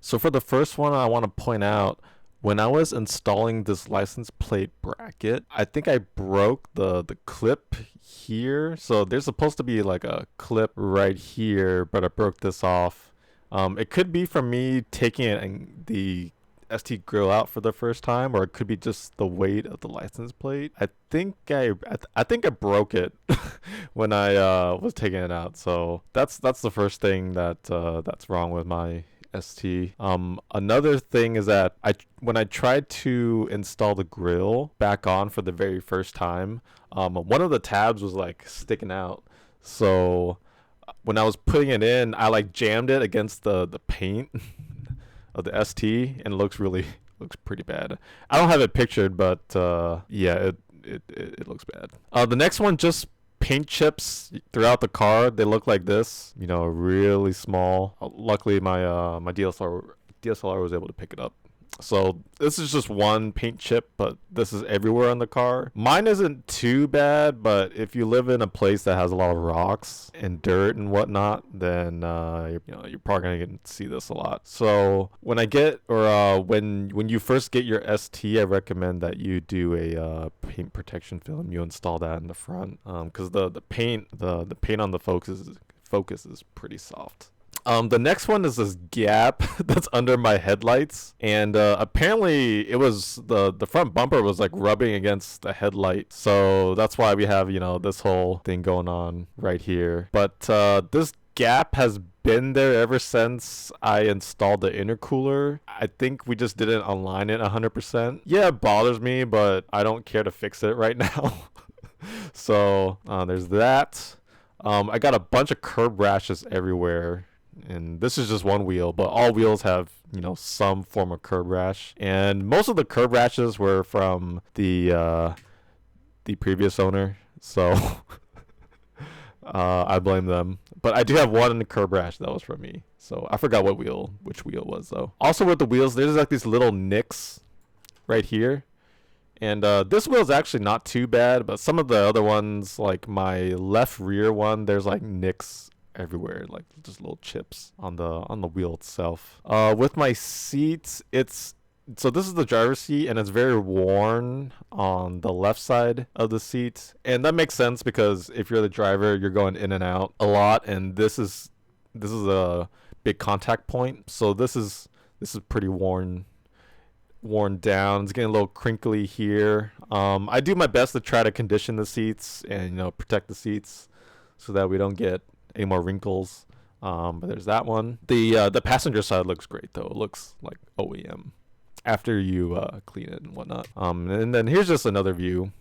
So for the first one, I want to point out when I was installing this license plate bracket, I think I broke the clip here. So there's supposed to be like a clip right here, but I broke this off. It could be from me taking it and the ST grill out for the first time, or it could be just the weight of the license plate. I think I broke it when I was taking it out. So that's the first thing that's wrong with my ST. Another thing is that when I tried to install the grill back on for the very first time, one of the tabs was like sticking out. So when I was putting it in, I like jammed it against the paint of the ST, and it looks pretty bad. I don't have it pictured, but yeah, it looks bad. The next one, just paint chips throughout the car. They look like this, really small. Luckily, my DSLR was able to pick it up. So this is just one paint chip, but this is everywhere on the car. Mine isn't too bad, but if you live in a place that has a lot of rocks and dirt and whatnot, then you're probably gonna see this a lot. So when I get or when you first get your ST, I recommend that you do a paint protection film. You install that in the front, because the paint on the focus is pretty soft. The next one is this gap that's under my headlights, and apparently it was the front bumper was like rubbing against the headlight, so that's why we have this whole thing going on right here. But this gap has been there ever since I installed the intercooler. I think we just didn't align it 100%. Yeah, it bothers me, but I don't care to fix it right now. So there's that. I got a bunch of curb rashes everywhere, and this is just one wheel, but all wheels have some form of curb rash, and most of the curb rashes were from the previous owner, so I blame them. But I do have one in the curb rash that was from me, so I forgot which wheel it was though. Also with the wheels, there's like these little nicks right here, and this wheel is actually not too bad, but some of the other ones, like my left rear one, there's like nicks everywhere, like just little chips on the wheel itself. With my seats, so this is the driver's seat, and it's very worn on the left side of the seat, and that makes sense because if you're the driver, you're going in and out a lot, and this is a big contact point, so this is pretty worn down. It's getting a little crinkly here. I do my best to try to condition the seats and protect the seats so that we don't get any more wrinkles. But there's that one. The passenger side looks great though. It looks like OEM after you clean it and whatnot. And then here's just another view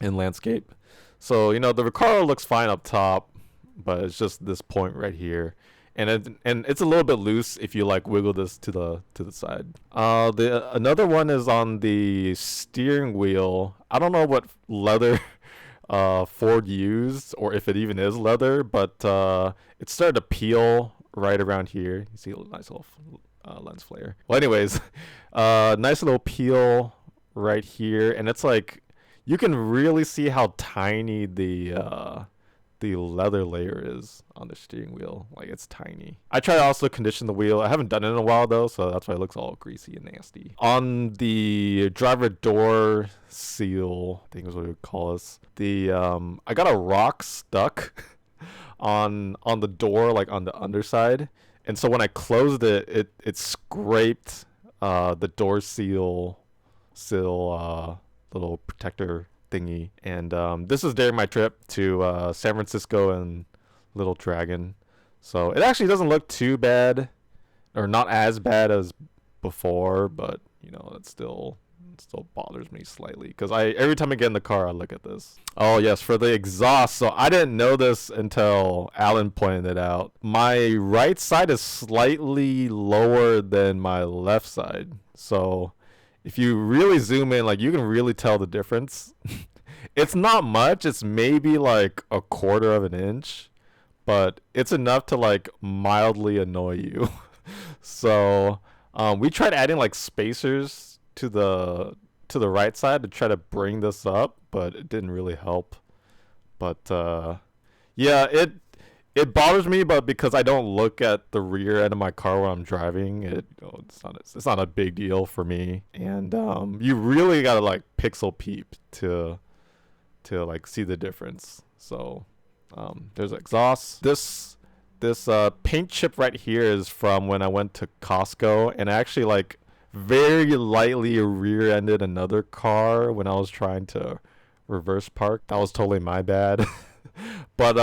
in landscape. So the Recaro looks fine up top, but it's just this point right here, and it's a little bit loose if you like wiggle this to the side. The another one is on the steering wheel. I don't know what leather Ford used, or if it even is leather, but it started to peel right around here. You see a nice little lens flare. Well, anyways, nice little peel right here, and it's like you can really see how tiny the leather layer is on the steering wheel. Like, it's tiny. I try to also condition the wheel. I haven't done it in a while though, so that's why it looks all greasy and nasty. On the driver door seal, I think is what we would call this, the I got a rock stuck on the door, like on the underside, and so when I closed it scraped the door seal little protector thingy. And this was during my trip to San Francisco and Little Dragon, so it actually doesn't look too bad, or not as bad as before, but it still bothers me slightly because every time I get in the car I look at this. Oh yes, for the exhaust, so I didn't know this until Alan pointed it out. My right side is slightly lower than my left side, so if you really zoom in, like, you can really tell the difference. It's not much. It's maybe like a quarter of an inch, but it's enough to like mildly annoy you. So we tried adding like spacers to the right side to try to bring this up, but it didn't really help. But yeah, It bothers me, but because I don't look at the rear end of my car when I'm driving, it's not a big deal for me. And you really gotta like pixel peep to like see the difference. So there's exhaust. This paint chip right here is from when I went to Costco, and I actually like very lightly rear-ended another car when I was trying to reverse park. That was totally my bad. But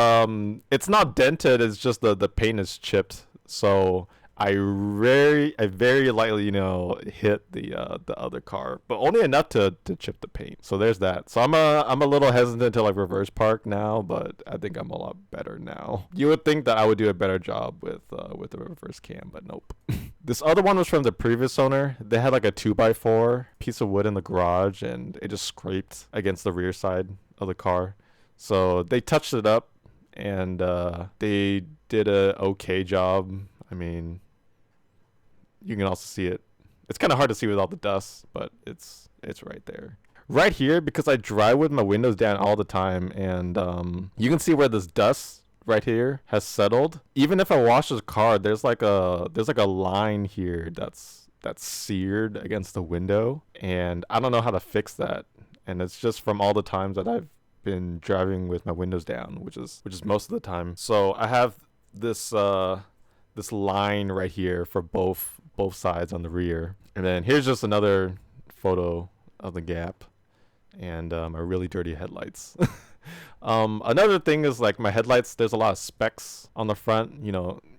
it's not dented, it's just the paint is chipped. So I very lightly, hit the other car, but only enough to chip the paint. So there's that. So I'm a little hesitant to like reverse park now, but I think I'm a lot better now. You would think that I would do a better job with the reverse cam, but nope. This other one was from the previous owner. They had like a 2x4 piece of wood in the garage, and it just scraped against the rear side of the car. So they touched it up, and they did a okay job. I mean, you can also see it. It's kind of hard to see with all the dust, but it's right there. Right here, because I drive with my windows down all the time, and you can see where this dust right here has settled. Even if I wash this car, there's like a line here that's seared against the window, and I don't know how to fix that. And it's just from all the times that I've been driving with my windows down, which is most of the time. So I have this this line right here for both sides on the rear, and then here's just another photo of the gap, and my really dirty headlights. Another thing is like my headlights, there's a lot of specks on the front,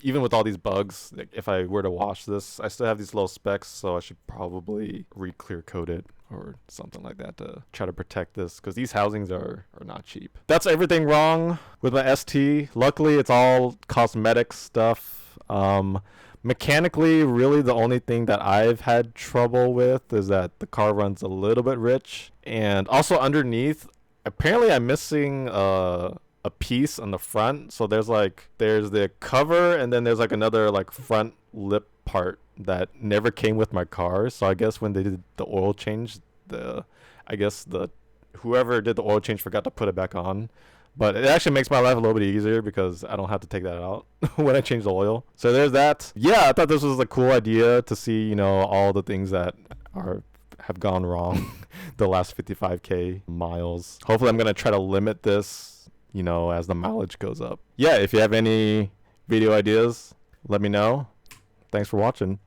even with all these bugs. Like if I were to wash this, I still have these little specks, so I should probably re-clear coat it or something like that to try to protect this, because these housings are not cheap. That's everything wrong with my ST. Luckily it's all cosmetic stuff. Mechanically, really the only thing that I've had trouble with is that the car runs a little bit rich, and also underneath apparently I'm missing a piece on the front. So there's the cover, and then there's like another like front lip part that never came with my car. So I guess when they did the oil change, whoever did the oil change forgot to put it back on. But it actually makes my life a little bit easier because I don't have to take that out when I change the oil. So there's that. Yeah, I thought this was a cool idea to see, all the things that have gone wrong the last 55K miles. Hopefully I'm going to try to limit this, as the mileage goes up. Yeah, if you have any video ideas, let me know. Thanks for watching.